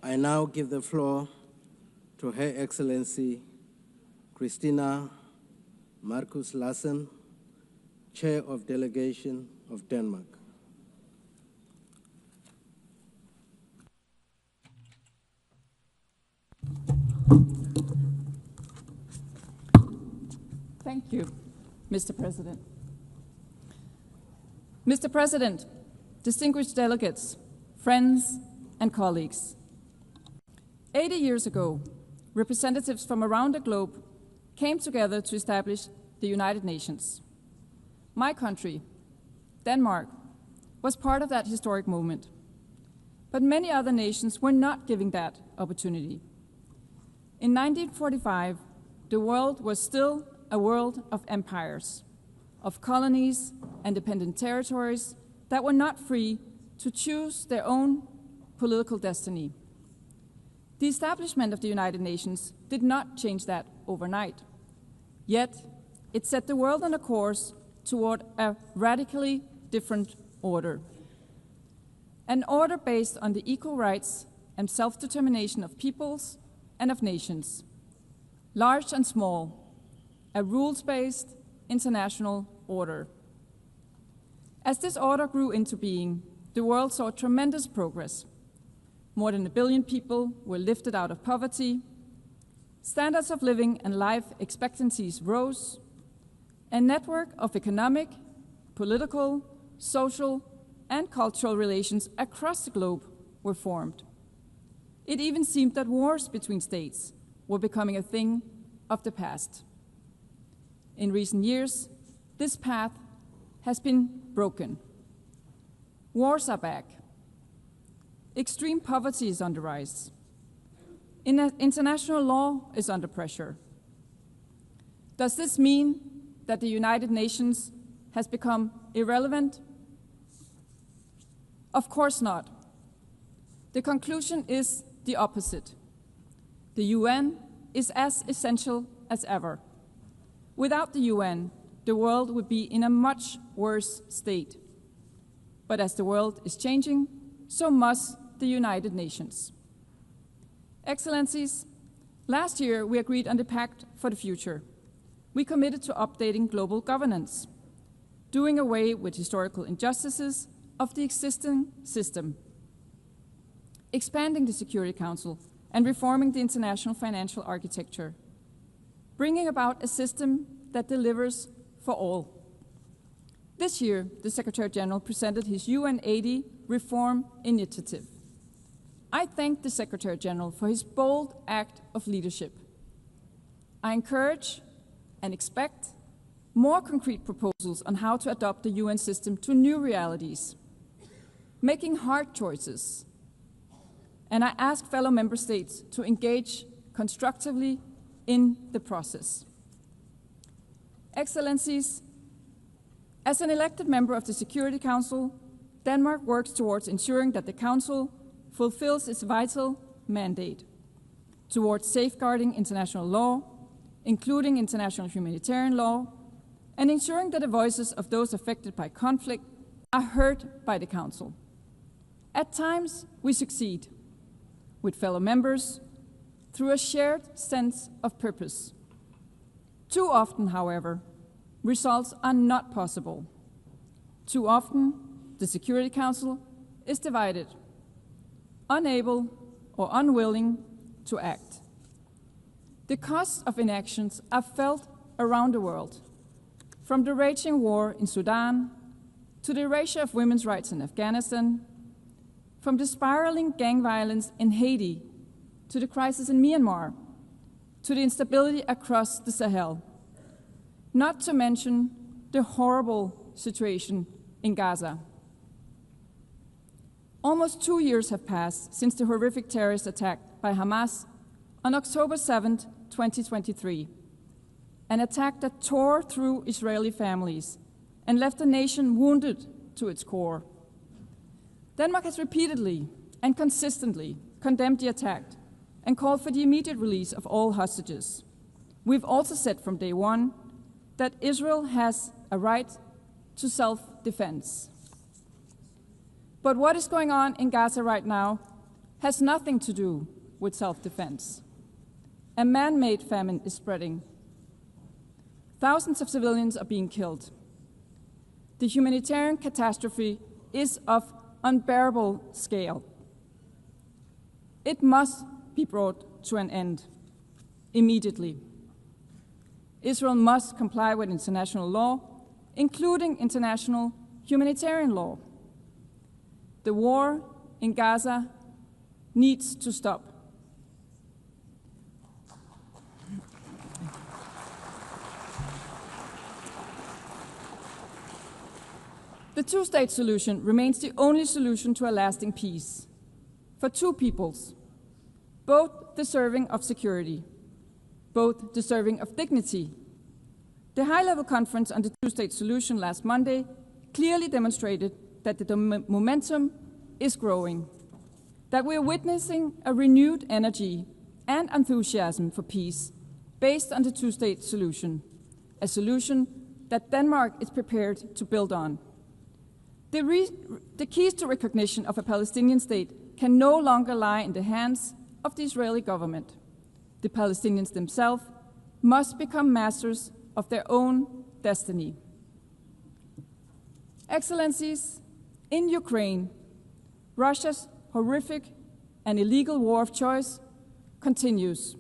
I now give the floor to Her Excellency Christina Marcus Lassen, Chair of Delegation of Denmark. Thank you, Mr. President. Mr. President, distinguished delegates, friends, and colleagues. 80 years ago, representatives from around the globe came together to establish the United Nations. My country, Denmark, was part of that historic moment. But many other nations were not given that opportunity. In 1945, the world was still a world of empires, of colonies and dependent territories that were not free to choose their own political destiny. The establishment of the United Nations did not change that overnight. Yet, it set the world on a course toward a radically different order. An order based on the equal rights and self-determination of peoples and of nations, large and small, a rules-based international order. As this order grew into being, the world saw tremendous progress. More than 1 billion people were lifted out of poverty, standards of living and life expectancies rose, a network of economic, political, social, and cultural relations across the globe were formed. It even seemed that wars between states were becoming a thing of the past. In recent years, this path has been broken. Wars are back. Extreme poverty is on the rise. International law is under pressure. Does this mean that the United Nations has become irrelevant? Of course not. The conclusion is the opposite. The UN is as essential as ever. Without the UN, the world would be in a much worse state. But as the world is changing, so must the United Nations. Excellencies, last year we agreed on the Pact for the Future. We committed to updating global governance, doing away with historical injustices of the existing system, expanding the Security Council and reforming the international financial architecture, bringing about a system that delivers for all. This year, the Secretary General presented his UN80 reform initiative. I thank the Secretary General for his bold act of leadership. I encourage and expect more concrete proposals on how to adapt the UN system to new realities, making hard choices. And I ask fellow member states to engage constructively in the process. Excellencies, as an elected member of the Security Council, Denmark works towards ensuring that the Council fulfills its vital mandate towards safeguarding international law, including international humanitarian law, and ensuring that the voices of those affected by conflict are heard by the Council. At times, we succeed with fellow members through a shared sense of purpose. Too often, however, results are not possible. Too often, the Security Council is divided, unable or unwilling to act. The costs of inactions are felt around the world, from the raging war in Sudan to the erasure of women's rights in Afghanistan, from the spiraling gang violence in Haiti to the crisis in Myanmar, to the instability across the Sahel, not to mention the horrible situation in Gaza. Almost 2 years have passed since the horrific terrorist attack by Hamas on October 7, 2023, an attack that tore through Israeli families and left the nation wounded to its core. Denmark has repeatedly and consistently condemned the attack and called for the immediate release of all hostages. We've also said from day one that Israel has a right to self-defense. But what is going on in Gaza right now has nothing to do with self-defense. A man-made famine is spreading. Thousands of civilians are being killed. The humanitarian catastrophe is of unbearable scale. It must be brought to an end immediately. Israel must comply with international law, including international humanitarian law. The war in Gaza needs to stop. The two-state solution remains the only solution to a lasting peace for two peoples, both deserving of security, both deserving of dignity. The high-level conference on the two-state solution last Monday clearly demonstrated that the momentum is growing, that we are witnessing a renewed energy and enthusiasm for peace based on the two-state solution, a solution that Denmark is prepared to build on. The keys to recognition of a Palestinian state can no longer lie in the hands of the Israeli government. The Palestinians themselves must become masters of their own destiny. Excellencies, in Ukraine, Russia's horrific and illegal war of choice continues.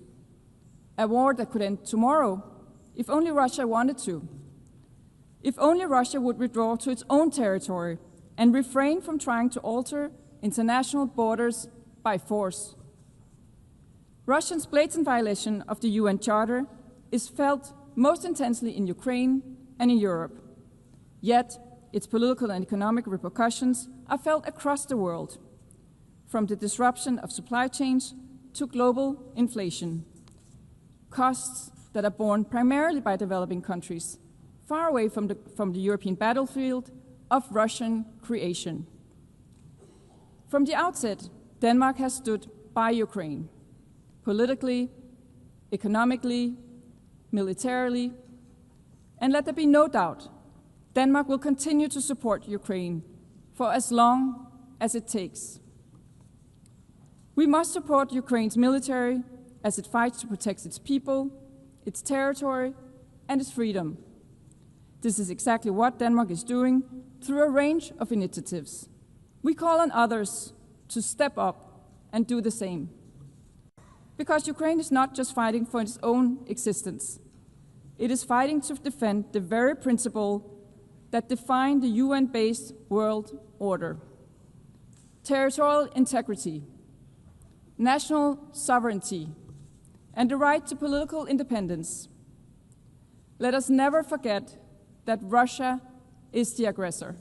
A war that could end tomorrow if only Russia wanted to. If only Russia would withdraw to its own territory and refrain from trying to alter international borders by force. Russia's blatant violation of the UN Charter is felt most intensely in Ukraine and in Europe. Yet, its political and economic repercussions are felt across the world, from the disruption of supply chains to global inflation, costs that are borne primarily by developing countries, far away from the European battlefield of Russian creation. From the outset, Denmark has stood by Ukraine, politically, economically, militarily, and let there be no doubt, Denmark will continue to support Ukraine for as long as it takes. We must support Ukraine's military as it fights to protect its people, its territory, and its freedom. This is exactly what Denmark is doing through a range of initiatives. We call on others to step up and do the same. Because Ukraine is not just fighting for its own existence. It is fighting to defend the very principle that define the UN-based world order: territorial integrity, national sovereignty, and the right to political independence. Let us never forget that Russia is the aggressor.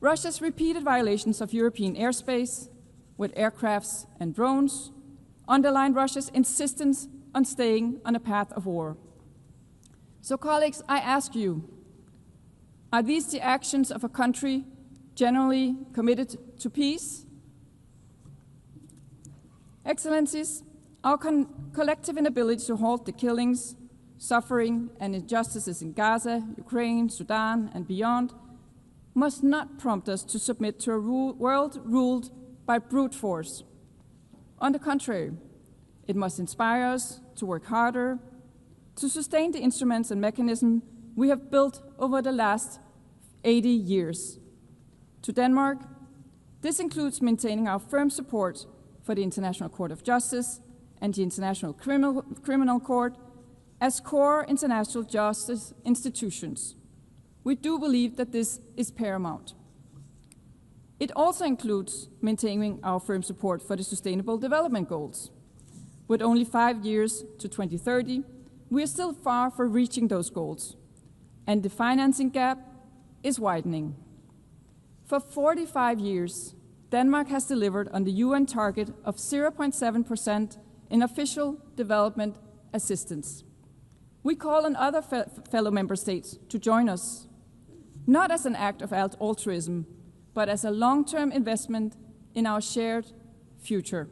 Russia's repeated violations of European airspace with aircrafts and drones underline Russia's insistence on staying on a path of war. So, colleagues, I ask you, are these the actions of a country generally committed to peace? Excellencies, our collective inability to halt the killings, suffering, and injustices in Gaza, Ukraine, Sudan, and beyond must not prompt us to submit to a world ruled by brute force. On the contrary, it must inspire us to work harder, to sustain the instruments and mechanisms we have built over the last 80 years. To Denmark, this includes maintaining our firm support for the International Court of Justice and the International Criminal Court as core international justice institutions. We do believe that this is paramount. It also includes maintaining our firm support for the Sustainable Development Goals. With only 5 years to 2030, we are still far from reaching those goals, and the financing gap is widening. For 45 years, Denmark has delivered on the UN target of 0.7% in official development assistance. We call on other fellow member states to join us, not as an act of altruism, but as a long-term investment in our shared future.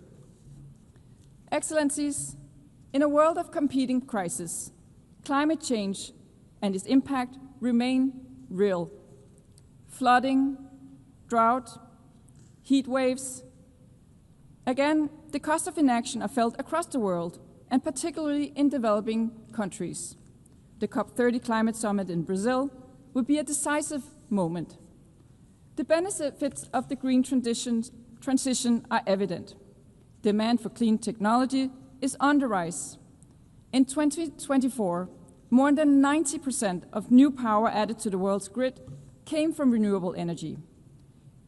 Excellencies, in a world of competing crises, climate change and its impact remain real. Flooding, drought, heat waves, Again, the cost of inaction are felt across the world, and particularly in developing countries. The COP30 climate summit in Brazil will be a decisive moment. The benefits of the green transition are evident. Demand for clean technology is on the rise. In 2024, more than 90% of new power added to the world's grid came from renewable energy.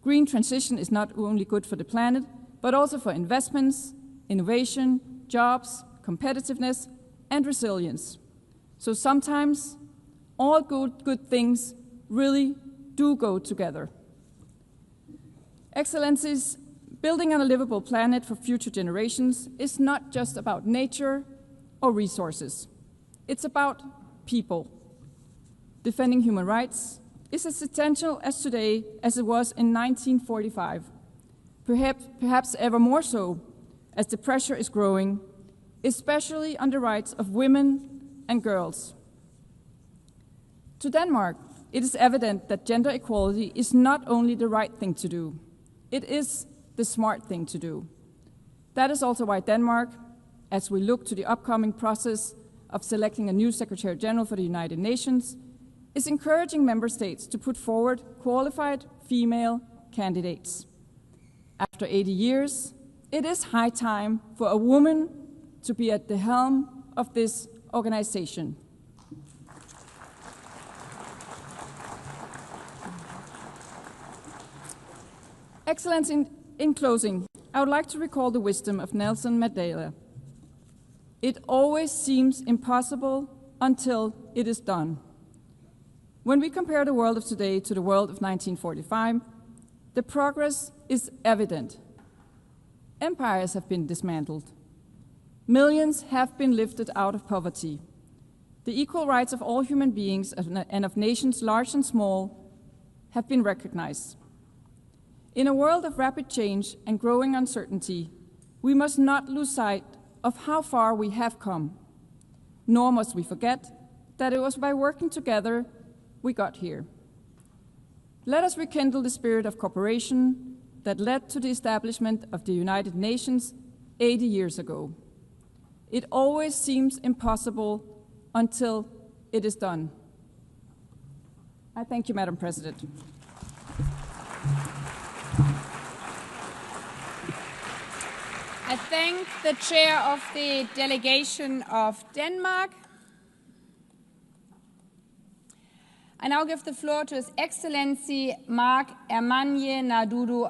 Green transition is not only good for the planet, but also for investments, innovation, jobs, competitiveness, and resilience. So sometimes all good things really do go together. Excellencies, building on a livable planet for future generations is not just about nature or resources. It's about people. Defending human rights is as essential as today as it was in 1945. Perhaps ever more so, as the pressure is growing, especially on the rights of women and girls. To Denmark, it is evident that gender equality is not only the right thing to do, it is the smart thing to do. That is also why Denmark, as we look to the upcoming process of selecting a new Secretary General for the United Nations, is encouraging member states to put forward qualified female candidates. After 80 years, it is high time for a woman to be at the helm of this organization. Excellence, in closing, I would like to recall the wisdom of Nelson Mandela. It always seems impossible until it is done. When we compare the world of today to the world of 1945, the progress is evident. Empires have been dismantled. Millions have been lifted out of poverty. The equal rights of all human beings and of nations large and small have been recognized. In a world of rapid change and growing uncertainty, we must not lose sight of how far we have come, nor must we forget that it was by working together we got here. Let us rekindle the spirit of cooperation that led to the establishment of the United Nations 80 years ago. It always seems impossible until it is done. I thank you, Madam President. I thank the chair of the delegation of Denmark. I now give the floor to His Excellency Mark Ermanje Nadudu